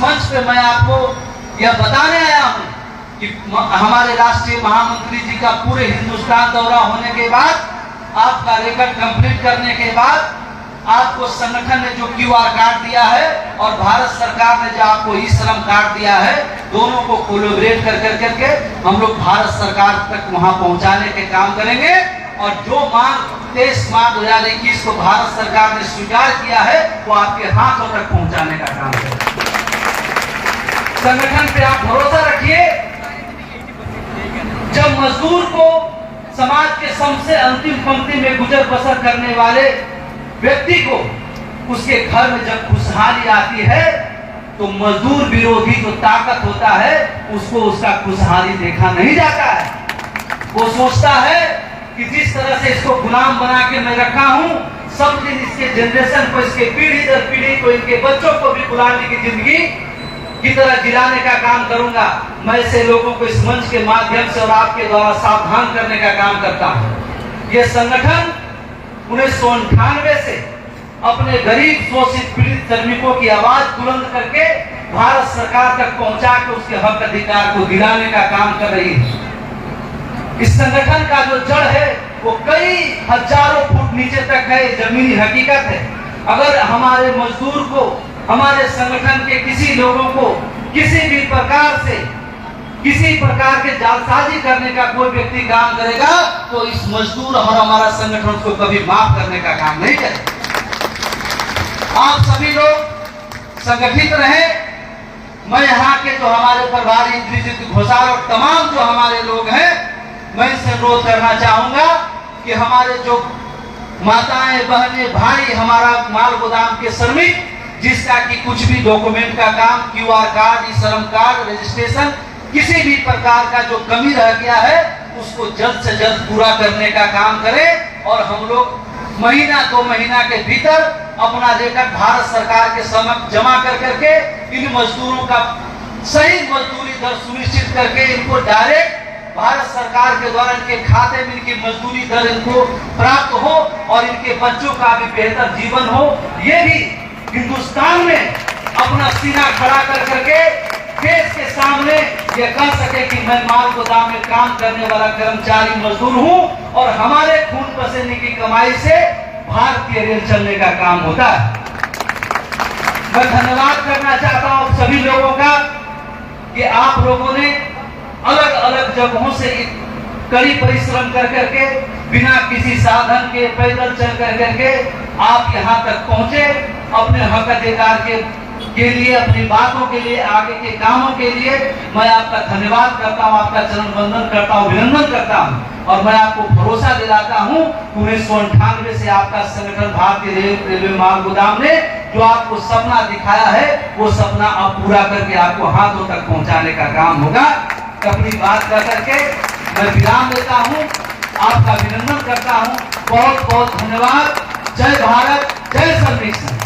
मंच पे मैं आपको यह बताने आया हूं कि हमारे राष्ट्रीय महामंत्री जी का पूरे हिंदुस्तान दौरा होने के बाद, आपका रिकॉर्ड कंप्लीट करने के बाद, आपको संगठन ने जो क्यूआर कार्ड दिया है और भारत सरकार ने जो आपको ई श्रम कार्ड दिया है, दोनों को कोलैबोरेट करके हम लोग भारत सरकार तक वहां पहुंचाने के काम करेंगे। और जो मांग 23 मार्च 2021 को भारत सरकार ने स्वीकार किया है, वो आपके हाथों तक पहुंचाने का काम करेंगे। संगठन पे आप भरोसा रखिए। जब मजदूर को समाज के सबसे अंतिम पंक्ति में गुजर बसर करने वाले व्यक्ति को उसके घर में जब खुशहाली आती है, तो मजदूर विरोधी जो ताकत होता है उसको उसका खुशहाली देखा नहीं जाता है। वो सोचता है कि जिस तरह से इसको गुलाम बना के मैं रखा हूं, सब दिन इसके जनरेशन को, इसके पीढ़ी दर पीढ़ी को, इनके बच्चों को भी गुलामी की जिंदगी की तरह जिलाने का काम करूंगा। मैं ऐसे लोगों को इस मंच के माध्यम से और आपके द्वारा सावधान करने का काम करता हूं। यह संगठन 1998 से अपने गरीब शोषित पीड़ित श्रमिकों की आवाज बुलंद करके भारत सरकार तक पहुंचा के उसके हक अधिकार को दिलाने का काम कर रही है। इस संगठन का जो जड़ है वो कई हजारों फुट नीचे तक है, जमीनी हकीकत है। अगर हमारे मजदूर को, हमारे संगठन के किसी लोगों को किसी भी प्रकार से, किसी प्रकार के जालसाजी करने का कोई व्यक्ति काम करेगा, तो इस मजदूर और हमारा संगठन को कभी माफ करने का काम नहीं करेगा। आप सभी लोग संगठित रहे। मैं यहाँ के जो हमारे प्रभारी इंद्रजीत घोषाल और तमाम जो हमारे लोग हैं, मैं इनसे अनुरोध करना चाहूंगा कि हमारे जो माताएं, बहनें, भाई, हमारा माल गोदाम के श्रमिक, जिसका कि कुछ भी डॉक्यूमेंट का काम, क्यूआर कार्ड, ई श्रम कार्ड, रजिस्ट्रेशन, किसी भी प्रकार का जो कमी रह गया है, उसको जल्द से जल्द पूरा करने का काम करें। और हम लोग महीना 2 महीना के भीतर अपना रिकॉर्ड भारत सरकार के समक्ष जमा करके इन मजदूरों का सही मजदूरी दर सुनिश्चित करके इनको डायरेक्ट भारत सरकार के द्वारा इनके खाते में इनकी मजदूरी दर इनको प्राप्त हो और इनके बच्चों का भी बेहतर जीवन हो। ये भी हिंदुस्तान में अपना सीना खड़ा करके देश के सामने ये कह सके कि मैं माल गोदाम में काम करने वाला कर्मचारी मजदूर हूं और हमारे खून पसीने की कमाई से भारतीय रेल चलने का काम होता है। मैं धन्यवाद करना चाहता हूं सभी लोगों का कि आप लोगों ने अलग अलग जगहों से कड़ी परिश्रम करके बिना किसी साधन के पैदल चल करके आप यहाँ तक पहुंचे। अपने हक अधिकार के लिए, अपनी बातों के लिए, आगे के कामों के लिए मैं आपका धन्यवाद करता हूं, आपका चरण वंदन करता हूं, अभिनंदन करता हूं। और मैं आपको भरोसा दिलाता हूं 1998 से आपका संगठन भारतीय रेलवे माल गोदाम ने जो आपको सपना दिखाया है, वो सपना अब पूरा करके आपको हाथों तक पहुंचाने का काम होगा। अपनी बात कर करके मैं विराम देता हूं, आपका अभिनंदन करता हूं। बहुत बहुत धन्यवाद। जय भारत, जय श्रमिक संघ।